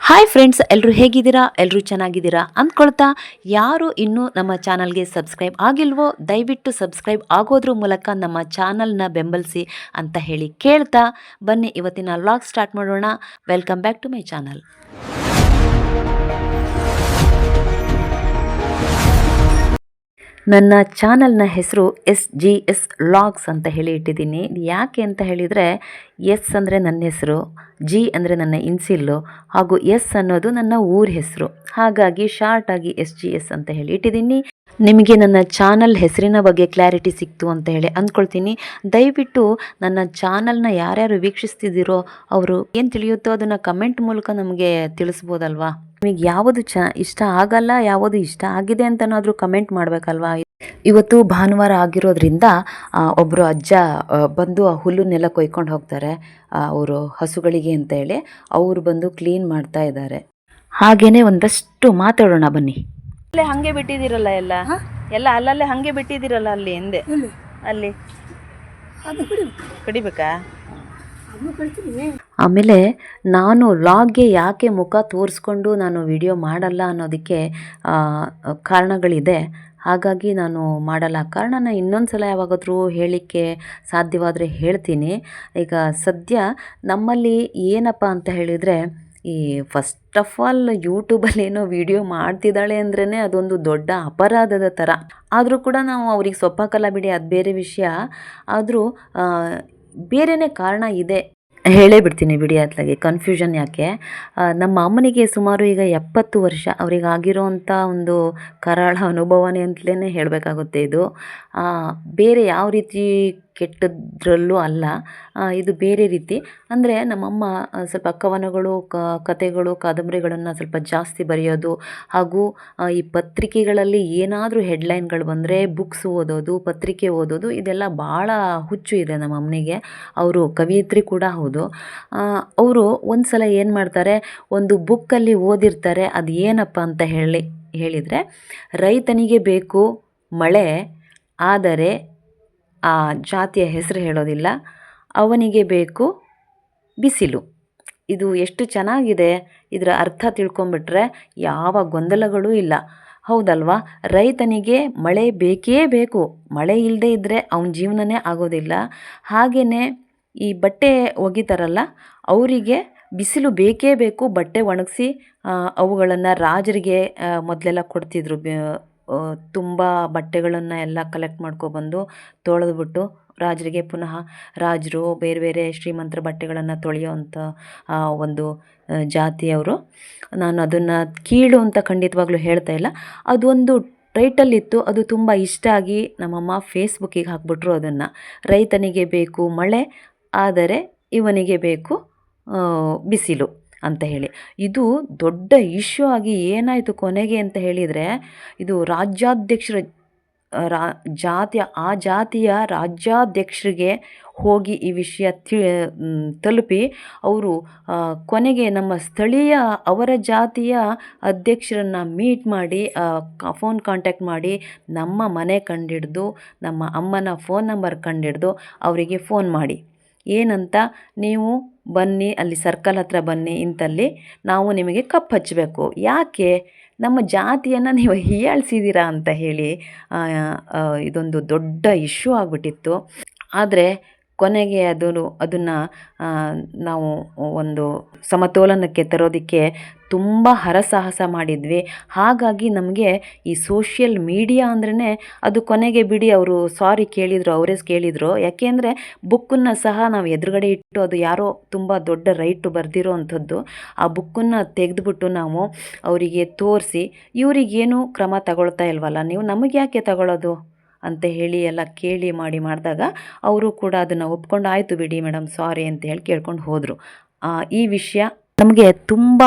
Hi friends, ಎಲ್ಲರೂ ಹೇಗಿದ್ದೀರಾ? ಎಲ್ಲರೂ ಚೆನ್ನಾಗಿದ್ದೀರಾ ಅಂದ್ಕೊಳ್ತಾ, ಯಾರು ಇನ್ನೂ ನಮ್ಮ ಚಾನಲ್ಗೆ ಸಬ್ಸ್ಕ್ರೈಬ್ ಆಗಿಲ್ವೋ ದಯವಿಟ್ಟು ಸಬ್ಸ್ಕ್ರೈಬ್ ಆಗೋದ್ರ ಮೂಲಕ ನಮ್ಮ ಚಾನಲ್ನ ಬೆಂಬಲಿಸಿ ಅಂತ ಹೇಳಿ ಕೇಳ್ತಾ, ಬನ್ನಿ ಇವತ್ತಿನ ವ್ಲಾಗ್ ಸ್ಟಾರ್ಟ್ ಮಾಡೋಣ. Welcome back to my channel. ನನ್ನ ಚಾನಲ್ನ ಹೆಸರು SGS ವ್ಲಾಗ್ಸ್ ಅಂತ ಹೇಳಿ ಇಟ್ಟಿದ್ದೀನಿ. ಯಾಕೆ ಅಂತ ಹೇಳಿದರೆ, ಎಸ್ ಅಂದರೆ ನನ್ನ ಹೆಸರು, ಜಿ ಅಂದರೆ ನನ್ನ ಇನ್ಸಿಲ್ಲು, ಹಾಗೂ ಎಸ್ ಅನ್ನೋದು ನನ್ನ ಊರ ಹೆಸರು. ಹಾಗಾಗಿ ಶಾರ್ಟಾಗಿ SGS ಅಂತ ಹೇಳಿ ಇಟ್ಟಿದ್ದೀನಿ. ನಿಮಗೆ ನನ್ನ ಚಾನಲ್ ಹೆಸರಿನ ಬಗ್ಗೆ ಕ್ಲಾರಿಟಿ ಸಿಕ್ತು ಅಂತ ಹೇಳಿ ಅಂದ್ಕೊಳ್ತೀನಿ. ದಯವಿಟ್ಟು ನನ್ನ ಚಾನಲ್ನ ಯಾರ್ಯಾರು ವೀಕ್ಷಿಸ್ತಿದ್ದೀರೋ ಅವರು ಏನು ತಿಳಿಯುತ್ತೋ ಅದನ್ನು ಕಮೆಂಟ್ ಮೂಲಕ ನಮಗೆ ತಿಳಿಸ್ಬೋದಲ್ವಾ. ನಿಮಗೆ ಯಾವುದು ಇಷ್ಟ ಆಗಲ್ಲ, ಯಾವುದು ಇಷ್ಟ ಆಗಿದೆ ಅಂತನಾದರೂ ಕಮೆಂಟ್ ಮಾಡಬೇಕಲ್ವಾ. ಇವತ್ತು ಭಾನುವಾರ ಆಗಿರೋದ್ರಿಂದ ಒಬ್ಬರು ಅಜ್ಜ ಬಂದು ಆ ಹುಲ್ಲನ್ನೆಲ್ಲ ಕೊಯ್ಕೊಂಡು ಹೋಗ್ತಾರೆ ಅವರು ಹಸುಗಳಿಗೆ ಅಂತ ಹೇಳಿ. ಅವರು ಬಂದು ಕ್ಲೀನ್ ಮಾಡ್ತಾ ಇದ್ದಾರೆ. ಹಾಗೇನೆ ಒಂದಷ್ಟು ಮಾತಾಡೋಣ ಬನ್ನಿ. ಅಲ್ಲೇ ಹಾಗೆ ಬಿಟ್ಟಿದ್ದೀರಲ್ಲ, ಎಲ್ಲ ಅಲ್ಲಲ್ಲೇ ಹಾಗೆ ಬಿಟ್ಟಿದ್ದೀರಲ್ಲ ಅಲ್ಲಿ ಹಿಂದೆ, ಅಲ್ಲಿ ಕಡಿಬೇಕಾ? ಆಮೇಲೆ ನಾನು ವ್ಲಾಗ್ಗೆ ಯಾಕೆ ಮುಖ ತೋರಿಸ್ಕೊಂಡು ನಾನು ವಿಡಿಯೋ ಮಾಡಲ್ಲ ಅನ್ನೋದಕ್ಕೆ ಕಾರಣಗಳಿದೆ. ಹಾಗಾಗಿ ನಾನು ಮಾಡಲ್ಲ. ಕಾರಣನ ಇನ್ನೊಂದು ಸಲ ಯಾವಾಗಾದರೂ ಹೇಳಲಿಕ್ಕೆ ಸಾಧ್ಯವಾದರೆ ಹೇಳ್ತೀನಿ. ಈಗ ಸದ್ಯ ನಮ್ಮಲ್ಲಿ ಏನಪ್ಪ ಅಂತ ಹೇಳಿದರೆ, ಈ ಫಸ್ಟ್ ಆಫ್ ಆಲ್ ಯೂಟ್ಯೂಬಲ್ಲಿ ಏನೋ ವಿಡಿಯೋ ಮಾಡ್ತಿದ್ದಾಳೆ ಅಂದ್ರೇ ಅದೊಂದು ದೊಡ್ಡ ಅಪರಾಧದ ಥರ. ಆದರೂ ಕೂಡ ನಾವು ಅವ್ರಿಗೆ ಸೊಪ್ಪಾಕಲ್ಲ ಬಿಡಿ, ಅದು ಬೇರೆ ವಿಷಯ. ಆದರೂ ಬೇರೆಯೇ ಕಾರಣ ಇದೆ, ಹೇಳೇ ಬಿಡ್ತೀನಿ ಬಿಡಿ. ಅತ್ಲಾಗೆ ಕನ್ಫ್ಯೂಷನ್ ಯಾಕೆ. ನಮ್ಮ ಅಮ್ಮನಿಗೆ ಸುಮಾರು ಈಗ 70 ವರ್ಷ. ಅವರಿಗೆ ಆಗಿರೋವಂಥ ಒಂದು ಕರಾಳ ಅನುಭವನೇ ಅಂತಲೇ ಹೇಳಬೇಕಾಗುತ್ತೆ ಇದು. ಬೇರೆ ಯಾವ ರೀತಿ ಕೆಟ್ಟದ್ರಲ್ಲೂ ಅಲ್ಲ, ಇದು ಬೇರೆ ರೀತಿ. ಅಂದರೆ ನಮ್ಮಮ್ಮ ಸ್ವಲ್ಪ ಕವನಗಳು, ಕತೆಗಳು, ಕಾದಂಬರಿಗಳನ್ನು ಸ್ವಲ್ಪ ಜಾಸ್ತಿ ಬರೆಯೋದು, ಹಾಗೂ ಈ ಪತ್ರಿಕೆಗಳಲ್ಲಿ ಏನಾದರೂ ಹೆಡ್ಲೈನ್ಗಳು ಬಂದರೆ ಬುಕ್ಸ್ ಓದೋದು, ಪತ್ರಿಕೆ ಓದೋದು, ಇದೆಲ್ಲ ಭಾಳ ಹುಚ್ಚು ಇದೆ ನಮ್ಮ ಅಮ್ಮನಿಗೆ. ಅವರು ಕವಿಯತ್ರಿ ಕೂಡ ಹೌದು. ಅವರು ಒಂದು ಸಲ ಏನು ಮಾಡ್ತಾರೆ, ಒಂದು ಬುಕ್ಕಲ್ಲಿ ಓದಿರ್ತಾರೆ. ಅದು ಏನಪ್ಪ ಅಂತ ಹೇಳಿದರೆ, ರೈತನಿಗೆ ಬೇಕು ಮಳೆ, ಆದರೆ ಆ ಜಾತಿಯ ಹೆಸರು ಹೇಳೋದಿಲ್ಲ, ಅವನಿಗೆ ಬೇಕು ಬಿಸಿಲು. ಇದು ಎಷ್ಟು ಚೆನ್ನಾಗಿದೆ. ಇದರ ಅರ್ಥ ತಿಳ್ಕೊಂಬಿಟ್ರೆ ಯಾವ ಗೊಂದಲಗಳೂ ಇಲ್ಲ, ಹೌದಲ್ವಾ? ರೈತನಿಗೆ ಮಳೆ ಬೇಕೇ ಬೇಕು, ಮಳೆ ಇಲ್ಲದೆ ಇದ್ದರೆ ಅವನ ಜೀವನನೇ ಆಗೋದಿಲ್ಲ. ಹಾಗೆಯೇ ಈ ಬಟ್ಟೆ ಒಗಿತಾರಲ್ಲ, ಅವರಿಗೆ ಬಿಸಿಲು ಬೇಕೇ ಬೇಕು. ಬಟ್ಟೆ ಒಣಗಿಸಿ ಅವುಗಳನ್ನು ರಾಜರಿಗೆ ಮೊದಲೆಲ್ಲ ಕೊಡ್ತಿದ್ರು. ತುಂಬ ಬಟ್ಟೆಗಳನ್ನು ಎಲ್ಲ ಕಲೆಕ್ಟ್ ಮಾಡ್ಕೊಬಂದು ತೊಳೆದ್ಬಿಟ್ಟು ರಾಜರಿಗೆ ಪುನಃ ರಾಜರು ಬೇರೆ ಬೇರೆ ಶ್ರೀಮಂತರ ಬಟ್ಟೆಗಳನ್ನು ತೊಳೆಯೋವಂಥ ಒಂದು ಜಾತಿಯವರು. ನಾನು ಅದನ್ನು ಕೀಳು ಅಂತ ಖಂಡಿತವಾಗ್ಲೂ ಹೇಳ್ತಾ ಇಲ್ಲ. ಅದೊಂದು ಟೈಟಲ್ಲಿತ್ತು, ಅದು ತುಂಬ ಇಷ್ಟ ಆಗಿ ನಮ್ಮಮ್ಮ ಫೇಸ್ಬುಕ್ಕಿಗೆ ಹಾಕ್ಬಿಟ್ರು ಅದನ್ನು. ರೈತನಿಗೆ ಬೇಕು ಮಳೆ, ಆದರೆ ಇವನಿಗೆ ಬೇಕು ಬಿಸಿಲು ಅಂತ ಹೇಳಿ. ಇದು ದೊಡ್ಡ ಇಶ್ಯೂ ಆಗಿ ಏನಾಯಿತು ಕೊನೆಗೆ ಅಂತ ಹೇಳಿದರೆ, ಇದು ರಾಜ್ಯಾಧ್ಯಕ್ಷರ ಆ ಜಾತಿಯ ರಾಜ್ಯಾಧ್ಯಕ್ಷರಿಗೆ ಹೋಗಿ ಈ ವಿಷಯ ತಲುಪಿ, ಅವರು ಕೊನೆಗೆ ನಮ್ಮ ಸ್ಥಳೀಯ ಅವರ ಜಾತಿಯ ಅಧ್ಯಕ್ಷರನ್ನು ಮೀಟ್ ಮಾಡಿ, ಫೋನ್ ಕಾಂಟ್ಯಾಕ್ಟ್ ಮಾಡಿ, ನಮ್ಮ ಮನೆ ಕಂಡಿಡ್ದು, ನಮ್ಮ ಅಮ್ಮನ ಫೋನ್ ನಂಬರ್ ಕಂಡಿಡ್ದು ಅವರಿಗೆ ಫೋನ್ ಮಾಡಿ, ಏನಂತ, ನೀವು ಬನ್ನಿ ಅಲ್ಲಿ ಸರ್ಕಲ್ ಹತ್ರ ಬನ್ನಿ, ಇಂತಲ್ಲಿ ನಾವು ನಿಮಗೆ ಕಪ್ ಹಚ್ಚಬೇಕು, ಯಾಕೆ ನಮ್ಮ ಜಾತಿಯನ್ನು ನೀವು ಹೀಯಾಳಿಸಿದ್ದೀರಾ ಅಂತ ಹೇಳಿ ಇದೊಂದು ದೊಡ್ಡ ಇಶ್ಯೂ ಆಗಿಬಿಟ್ಟಿತ್ತು. ಆದರೆ ಕೊನೆಗೆ ಅದನ್ನು ನಾವು ಒಂದು ಸಮತೋಲನಕ್ಕೆ ತರೋದಕ್ಕೆ ತುಂಬ ಹರಸಾಹಸ ಮಾಡಿದ್ವಿ. ಹಾಗಾಗಿ ನಮಗೆ ಈ ಸೋಷಿಯಲ್ ಮೀಡಿಯಾ ಅಂದ್ರೇ ಅದು ಕೊನೆಗೆ ಬಿಡಿ, ಅವರು ಸಾರಿ ಕೇಳಿದರು, ಅವರೇ ಕೇಳಿದರು. ಯಾಕೆಂದರೆ ಬುಕ್ಕನ್ನು ಸಹ ನಾವು ಎದುರುಗಡೆ ಇಟ್ಟು, ಅದು ಯಾರೋ ತುಂಬ ದೊಡ್ಡ ರೈಟ್ರು ಬರೆದಿರೋ ಅಂಥದ್ದು, ಆ ಬುಕ್ಕನ್ನು ತೆಗೆದುಬಿಟ್ಟು ನಾವು ಅವರಿಗೆ ತೋರಿಸಿ, ಇವರಿಗೇನು ಕ್ರಮ ತಗೊಳ್ತಾ ಇಲ್ವಲ್ಲ, ನೀವು ನಮಗೆ ಯಾಕೆ ತಗೊಳ್ಳೋದು ಅಂತ ಹೇಳಿ ಎಲ್ಲ ಕೇಳಿ ಮಾಡಿದಾಗ ಅವರು ಕೂಡ ಅದನ್ನು ಒಪ್ಕೊಂಡು, ಆಯಿತು ಬಿಡಿ ಮೇಡಮ್ ಸಾರಿ ಅಂತ ಹೇಳಿ ಕೇಳ್ಕೊಂಡು ಹೋದರು. ಈ ವಿಷಯ ನಮಗೆ ತುಂಬ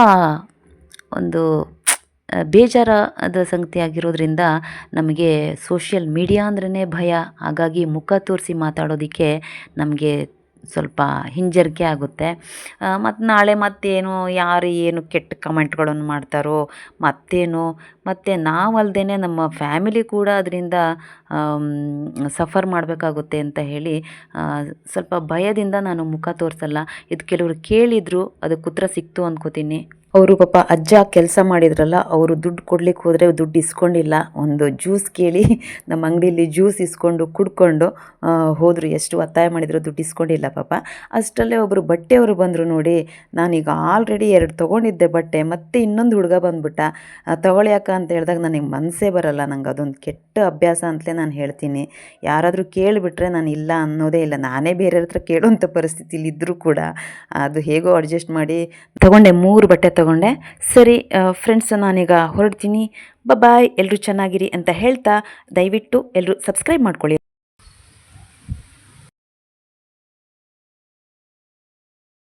ಒಂದು ಬೇಜಾರಾದ ಸಂಗತಿ ಆಗಿರೋದ್ರಿಂದ ನಮಗೆ ಸೋಷಿಯಲ್ ಮೀಡಿಯಾ ಅಂದ್ರೇ ಭಯ. ಹಾಗಾಗಿ ಮುಖ ತೋರಿಸಿ ಮಾತಾಡೋದಕ್ಕೆ ನಮಗೆ ಸ್ವಲ್ಪ ಹಿಂಜರಿಕೆ ಆಗುತ್ತೆ. ಮತ್ತು ನಾಳೆ ಮತ್ತೇನು, ಯಾರು ಏನು ಕೆಟ್ಟ ಕಮೆಂಟ್ಗಳನ್ನು ಮಾಡ್ತಾರೋ ಮತ್ತು ನಾವಲ್ದೇ ನಮ್ಮ ಫ್ಯಾಮಿಲಿ ಕೂಡ ಅದರಿಂದ ಸಫರ್ ಮಾಡಬೇಕಾಗುತ್ತೆ ಅಂತ ಹೇಳಿ ಸ್ವಲ್ಪ ಭಯದಿಂದ ನಾನು ಮುಖ ತೋರಿಸಲ್ಲ. ಇದು ಕೆಲವರು ಕೇಳಿದರು, ಅದಕ್ಕೆ ಉತ್ತರ ಸಿಕ್ತು ಅಂದ್ಕೋತೀನಿ. ಅವರು ಪಾಪ ಅಜ್ಜ ಕೆಲಸ ಮಾಡಿದ್ರಲ್ಲ, ಅವರು ದುಡ್ಡು ಕೊಡ್ಲಿಕ್ಕೆ ಹೋದರೆ ದುಡ್ಡು ಇಸ್ಕೊಂಡಿಲ್ಲ. ಒಂದು ಜ್ಯೂಸ್ ಕೇಳಿ ನಮ್ಮ ಅಂಗಡಿಯಲ್ಲಿ ಜ್ಯೂಸ್ ಇಸ್ಕೊಂಡು ಕುಡ್ಕೊಂಡು ಹೋದರು. ಎಷ್ಟು ಒತ್ತಾಯ ಮಾಡಿದ್ರು ದುಡ್ಡು ಇಸ್ಕೊಂಡಿಲ್ಲ ಪಾಪ. ಅಷ್ಟರಲ್ಲೇ ಒಬ್ಬರು ಬಟ್ಟೆಯವರು ಬಂದರು ನೋಡಿ. ನಾನೀಗ ಆಲ್ರೆಡಿ 2 ತೊಗೊಂಡಿದ್ದೆ ಬಟ್ಟೆ, ಮತ್ತೆ ಇನ್ನೊಂದು ಹುಡುಗ ಬಂದುಬಿಟ್ಟ. ತಗೊಳ್ಳಿ ಅಕ್ಕ ಅಂತ ಹೇಳಿದಾಗ ನನಗೆ ಮನಸ್ಸೇ ಬರಲ್ಲ. ನಂಗೆ ಅದೊಂದು ಕೆಟ್ಟ ಅಭ್ಯಾಸ ಅಂತಲೇ ನಾನು ಹೇಳ್ತೀನಿ. ಯಾರಾದರೂ ಕೇಳಿಬಿಟ್ರೆ ನಾನು ಇಲ್ಲ ಅನ್ನೋದೇ ಇಲ್ಲ. ನಾನೇ ಬೇರೆಯವ್ರ ಹತ್ರ ಕೇಳುವಂಥ ಪರಿಸ್ಥಿತಿಲಿ ಇದ್ದರೂ ಕೂಡ ಅದು ಹೇಗೋ ಅಡ್ಜಸ್ಟ್ ಮಾಡಿ ತಗೊಂಡೆ. 3 ಬಟ್ಟೆ ತಗೊಂಡೆ. ಸರಿ ಫ್ರೆಂಡ್ಸ್, ನಾನೀಗ ಹೊರಡ್ತೀನಿ. ಬಾಯ್, ಎಲ್ಲರೂ ಚೆನ್ನಾಗಿರಿ ಅಂತ ಹೇಳ್ತಾ ದಯವಿಟ್ಟು ಎಲ್ಲರೂ ಸಬ್ಸ್ಕ್ರೈಬ್ ಮಾಡ್ಕೊಳ್ಳಿ.